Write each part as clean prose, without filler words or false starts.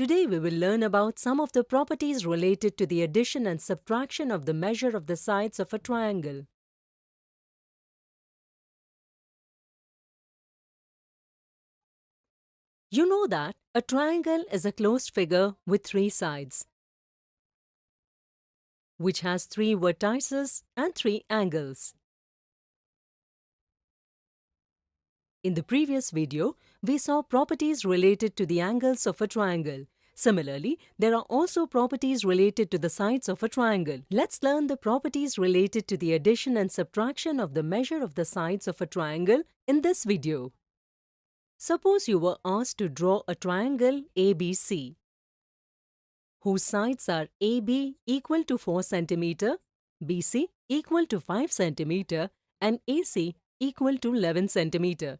Today we will learn about some of the properties related to the addition and subtraction of the measure of the sides of a triangle. You know that a triangle is a closed figure with three sides, which has three vertices and three angles. In the previous video, we saw properties related to the angles of a triangle. Similarly, there are also properties related to the sides of a triangle. Let's learn the properties related to the addition and subtraction of the measure of the sides of a triangle in this video. Suppose you were asked to draw a triangle ABC, whose sides are AB equal to 4 cm, BC equal to 5 cm, and AC equal to 11 cm.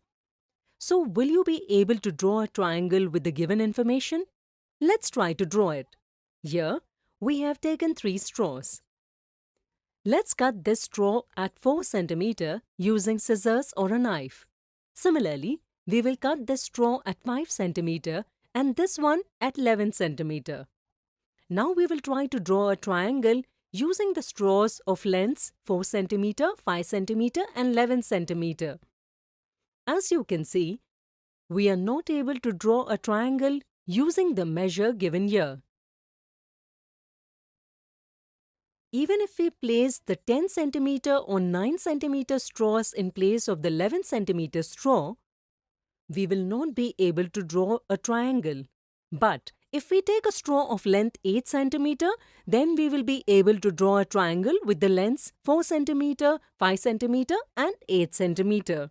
So, will you be able to draw a triangle with the given information? Let's try to draw it. Here, we have taken 3 straws. Let's cut this straw at 4 cm using scissors or a knife. Similarly, we will cut this straw at 5 cm and this one at 11 cm. Now we will try to draw a triangle using the straws of lengths 4 cm, 5 cm and 11 cm. As you can see, we are not able to draw a triangle using the measure given here. Even if we place the 10 cm or 9 cm straws in place of the 11 cm straw, we will not be able to draw a triangle. But if we take a straw of length 8 cm, then we will be able to draw a triangle with the lengths 4 cm, 5 cm and 8 cm.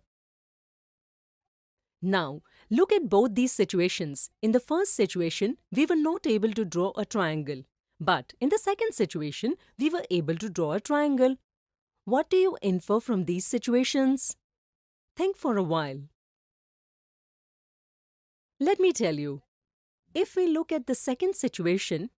Now, look at both these situations. In the first situation, we were not able to draw a triangle. But in the second situation, we were able to draw a triangle. What do you infer from these situations? Think for a while. Let me tell you. If we look at the second situation,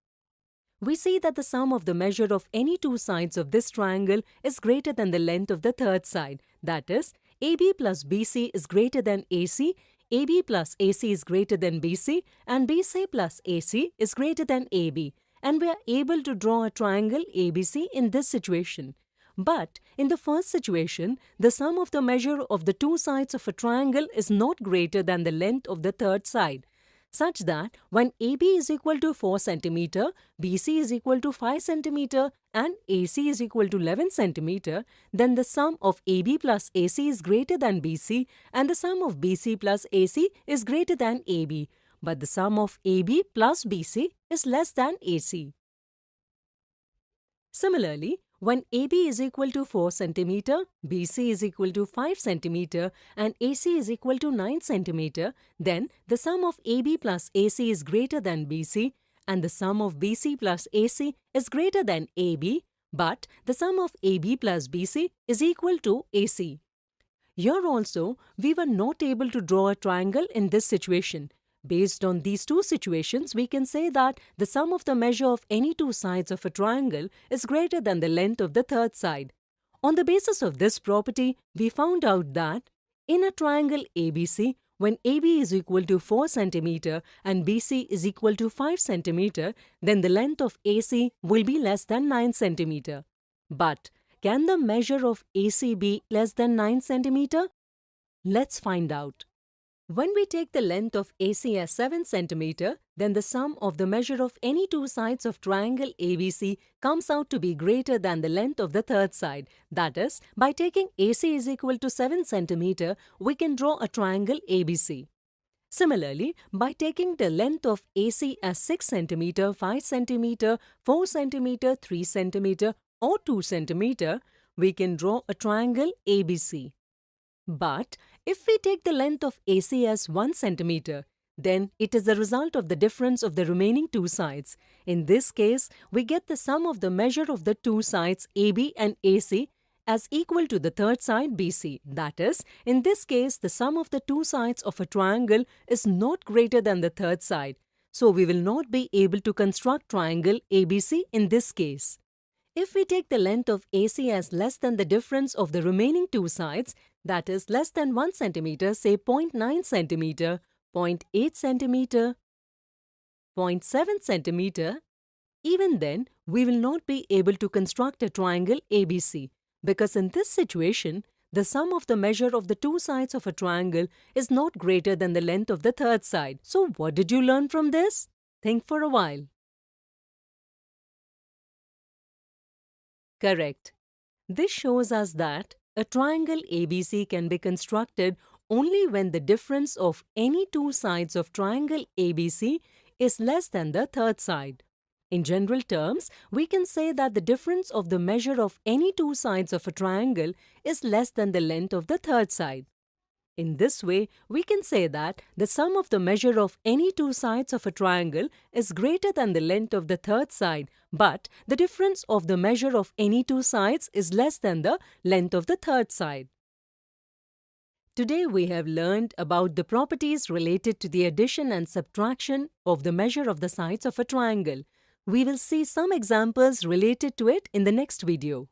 we see that the sum of the measure of any two sides of this triangle is greater than the length of the third side. That is, AB plus BC is greater than AC, AB plus AC is greater than BC, and BC plus AC is greater than AB. And we are able to draw a triangle ABC in this situation. But in the first situation, the sum of the measure of the two sides of a triangle is not greater than the length of the third side, such that when AB is equal to 4 cm, BC is equal to 5 cm and AC is equal to 11 cm, then the sum of AB plus AC is greater than BC and the sum of BC plus AC is greater than AB, but the sum of AB plus BC is less than AC. Similarly, when AB is equal to 4 cm, BC is equal to 5 cm and AC is equal to 9 cm, then the sum of AB plus AC is greater than BC and the sum of BC plus AC is greater than AB, but the sum of AB plus BC is equal to AC. Here also, we were not able to draw a triangle in this situation. Based on these two situations, we can say that the sum of the measure of any two sides of a triangle is greater than the length of the third side. On the basis of this property, we found out that in a triangle ABC, when AB is equal to 4 cm and BC is equal to 5 cm, then the length of AC will be less than 9 cm. But can the measure of AC be less than 9 cm? Let's find out. When we take the length of AC as 7 cm, then the sum of the measure of any two sides of triangle ABC comes out to be greater than the length of the third side. That is, by taking AC is equal to 7 cm, we can draw a triangle ABC. Similarly, by taking the length of AC as 6 cm, 5 cm, 4 cm, 3 cm or 2 cm, we can draw a triangle ABC. But if we take the length of AC as 1 cm, then it is the result of the difference of the remaining two sides. In this case, we get the sum of the measure of the two sides AB and AC as equal to the third side BC. That is, in this case, the sum of the two sides of a triangle is not greater than the third side. So we will not be able to construct triangle ABC in this case. If we take the length of AC as less than the difference of the remaining two sides, that is less than 1 cm, say 0.9 cm, 0.8 cm, 0.7 centimeter, even then we will not be able to construct a triangle ABC because in this situation, the sum of the measure of the two sides of a triangle is not greater than the length of the third side. So what did you learn from this? Think for a while. Correct. This shows us that a triangle ABC can be constructed only when the difference of any two sides of triangle ABC is less than the third side. In general terms, we can say that the difference of the measure of any two sides of a triangle is less than the length of the third side. In this way, we can say that the sum of the measure of any two sides of a triangle is greater than the length of the third side, but the difference of the measure of any two sides is less than the length of the third side. Today we have learned about the properties related to the addition and subtraction of the measure of the sides of a triangle. We will see some examples related to it in the next video.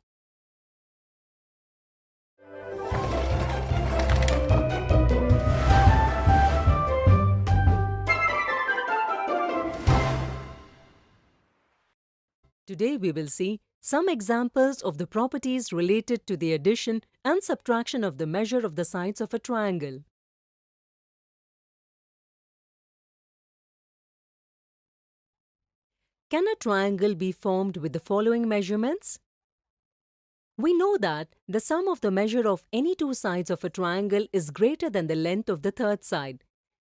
Today we will see some examples of the properties related to the addition and subtraction of the measure of the sides of a triangle. Can a triangle be formed with the following measurements? We know that the sum of the measure of any two sides of a triangle is greater than the length of the third side.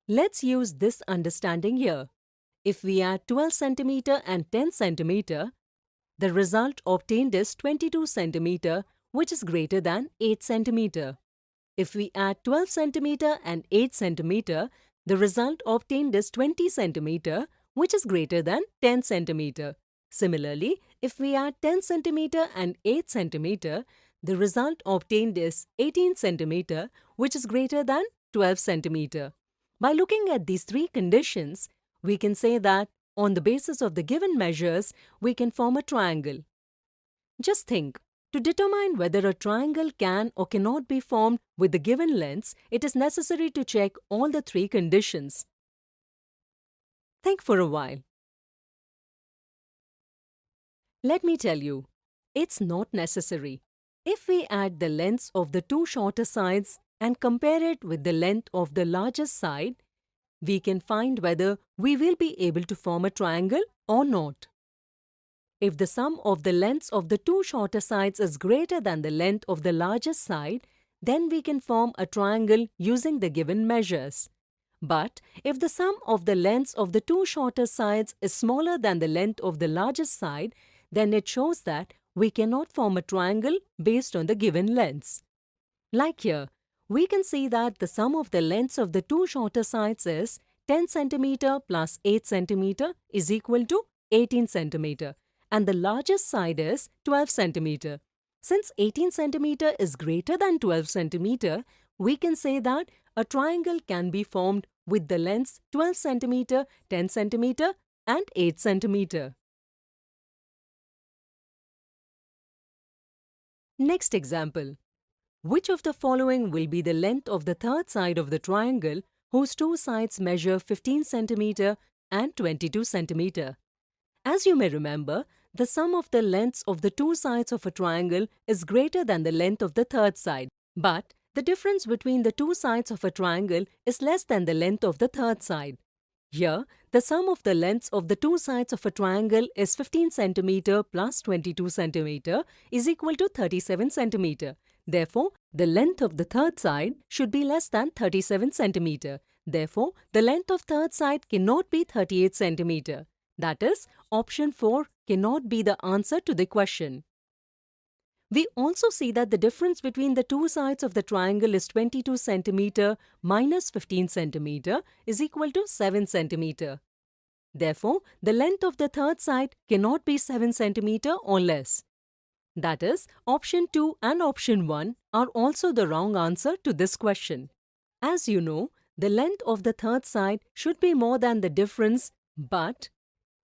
Let's use this understanding here. If we add 12 cm and 10 cm, the result obtained is 22 cm, which is greater than 8 cm. If we add 12 cm and 8 cm, the result obtained is 20 cm, which is greater than 10 cm. Similarly, if we add 10 cm and 8 cm, the result obtained is 18 cm, which is greater than 12 cm. By looking at these three conditions, we can say that on the basis of the given measures, we can form a triangle. Just think, to determine whether a triangle can or cannot be formed with the given lengths, it is necessary to check all the three conditions. Think for a while. Let me tell you, it's not necessary. If we add the lengths of the two shorter sides and compare it with the length of the largest side, we can find whether we will be able to form a triangle or not. If the sum of the lengths of the two shorter sides is greater than the length of the largest side, then we can form a triangle using the given measures. But if the sum of the lengths of the two shorter sides is smaller than the length of the largest side, then it shows that we cannot form a triangle based on the given lengths. Like here, we can see that the sum of the lengths of the two shorter sides is 10 cm plus 8 cm is equal to 18 cm, and the largest side is 12 cm. Since 18 cm is greater than 12 cm, we can say that a triangle can be formed with the lengths 12 cm, 10 cm, and 8 cm. Next example. Which of the following will be the length of the third side of the triangle whose two sides measure 15 cm and 22 cm? As you may remember, the sum of the lengths of the two sides of a triangle is greater than the length of the third side, but the difference between the two sides of a triangle is less than the length of the third side. Here, the sum of the lengths of the two sides of a triangle is 15 cm plus 22 cm is equal to 37 cm. Therefore, the length of the third side should be less than 37 cm. Therefore, the length of third side cannot be 38 cm. That is, option 4 cannot be the answer to the question. We also see that the difference between the two sides of the triangle is 22 cm minus 15 cm is equal to 7 cm. Therefore, the length of the third side cannot be 7 cm or less. That is, option 2 and option 1 are also the wrong answer to this question. As you know, the length of the third side should be more than the difference but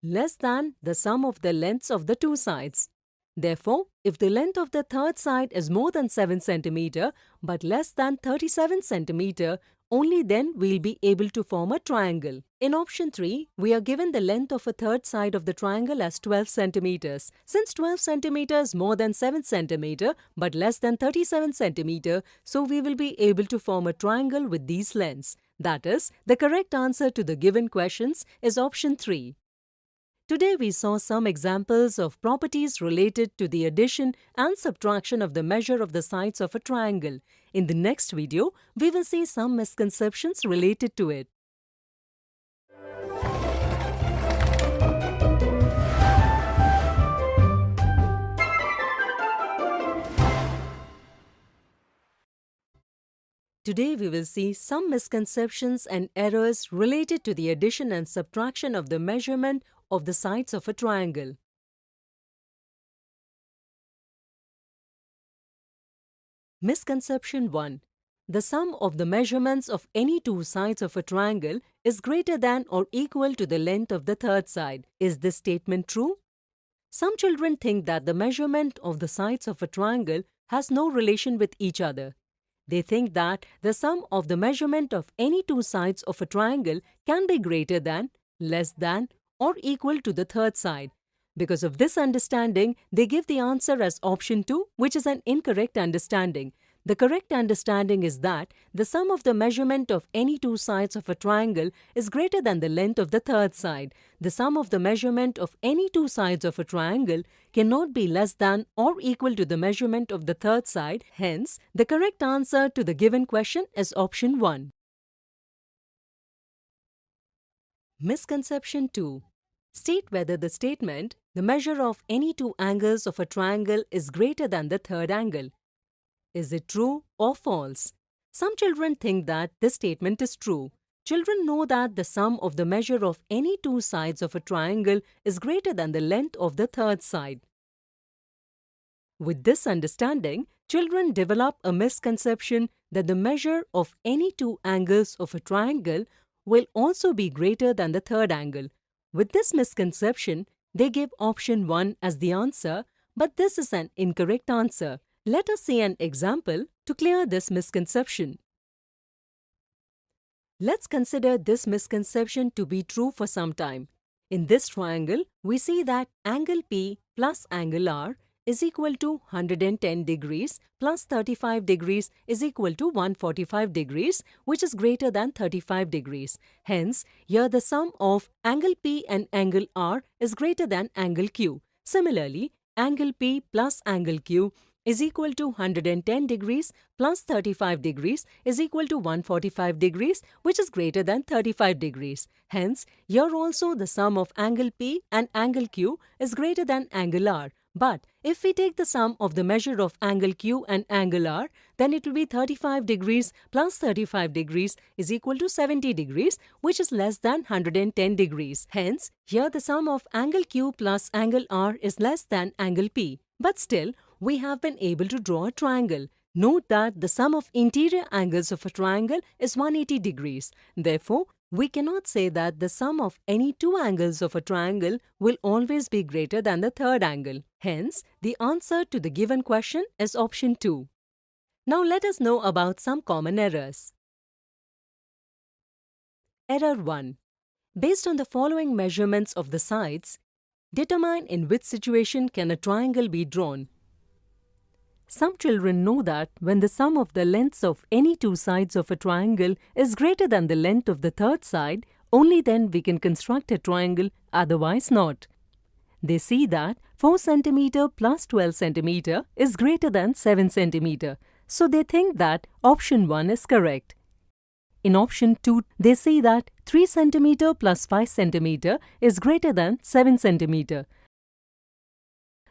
less than the sum of the lengths of the two sides. Therefore, if the length of the third side is more than 7 cm but less than 37 cm, only then we'll be able to form a triangle. In option 3, we are given the length of a third side of the triangle as 12 centimeters. Since 12 centimeters more than 7 centimeter but less than 37 centimeter, so we will be able to form a triangle with these lengths. That is, the correct answer to the given questions is option 3. Today we saw some examples of properties related to the addition and subtraction of the measure of the sides of a triangle. In the next video, we will see some misconceptions related to it. Today we will see some misconceptions and errors related to the addition and subtraction of the measurement of the sides of a triangle. Misconception 1. The sum of the measurements of any two sides of a triangle is greater than or equal to the length of the third side. Is this statement true? Some children think that the measurement of the sides of a triangle has no relation with each other. They think that the sum of the measurement of any two sides of a triangle can be greater than, less than, or equal to the third side. Because of this understanding, they give the answer as option 2, which is an incorrect understanding. The correct understanding is that the sum of the measurement of any two sides of a triangle is greater than the length of the third side. The sum of the measurement of any two sides of a triangle cannot be less than or equal to the measurement of the third side. Hence, the correct answer to the given question is option 1. Misconception 2. State whether the statement, the measure of any two angles of a triangle is greater than the third angle. Is it true or false? Some children think that this statement is true. Children know that the sum of the measure of any two sides of a triangle is greater than the length of the third side. With this understanding, children develop a misconception that the measure of any two angles of a triangle will also be greater than the third angle. With this misconception, they give option 1 as the answer, but this is an incorrect answer. Let us see an example to clear this misconception. Let's consider this misconception to be true for some time. In this triangle, we see that angle P plus angle R is equal to 110 degrees plus 35 degrees is equal to 145 degrees, which is greater than 35 degrees. Hence, here the sum of angle P and angle R is greater than angle Q. Similarly, angle P plus angle Q is equal to 110 degrees plus 35 degrees is equal to 145 degrees, which is greater than 35 degrees. Hence, here also the sum of angle P and angle Q is greater than angle R. But if we take the sum of the measure of angle Q and angle R, then it will be 35 degrees plus 35 degrees is equal to 70 degrees, which is less than 110 degrees. Hence, here the sum of angle Q plus angle R is less than angle P. But still, we have been able to draw a triangle. Note that the sum of interior angles of a triangle is 180 degrees. Therefore, we cannot say that the sum of any two angles of a triangle will always be greater than the third angle. Hence, the answer to the given question is option 2. Now let us know about some common errors. Error 1. Based on the following measurements of the sides, determine in which situation can a triangle be drawn. Some children know that when the sum of the lengths of any two sides of a triangle is greater than the length of the third side, only then we can construct a triangle, otherwise not. They see that 4 cm plus 12 cm is greater than 7 cm, so they think that option 1 is correct. In option 2, they see that 3 cm plus 5 cm is greater than 7 cm.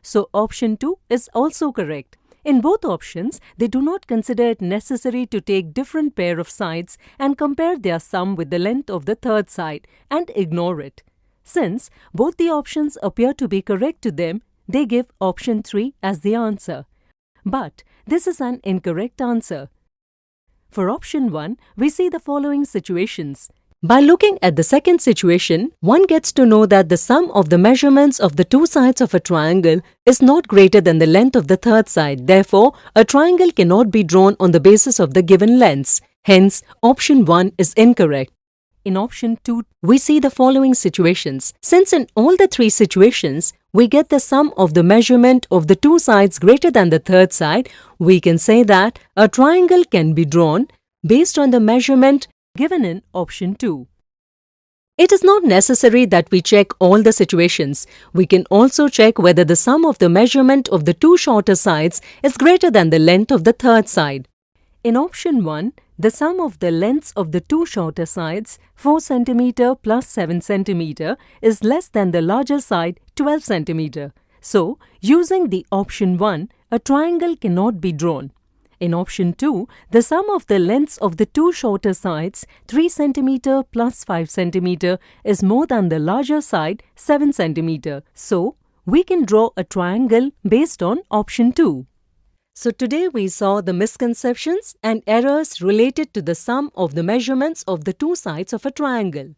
So option 2 is also correct. In both options, they do not consider it necessary to take different pair of sides and compare their sum with the length of the third side and ignore it. Since both the options appear to be correct to them, they give option 3 as the answer. But this is an incorrect answer. For option 1, we see the following situations. By looking at the second situation, one gets to know that the sum of the measurements of the two sides of a triangle is not greater than the length of the third side. Therefore, a triangle cannot be drawn on the basis of the given lengths. Hence, option 1 is incorrect. In option 2, we see the following situations. Since in all the three situations, we get the sum of the measurement of the two sides greater than the third side, we can say that a triangle can be drawn based on the measurement given in option 2. It is not necessary that we check all the situations. We can also check whether the sum of the measurement of the two shorter sides is greater than the length of the third side. In option 1, the sum of the lengths of the two shorter sides, 4 cm plus 7 cm, is less than the larger side, 12 cm. So, using the option 1, a triangle cannot be drawn. In option 2, the sum of the lengths of the two shorter sides, 3 cm plus 5 cm, is more than the larger side, 7 cm. So, we can draw a triangle based on option 2. So today we saw the misconceptions and errors related to the sum of the measurements of the two sides of a triangle.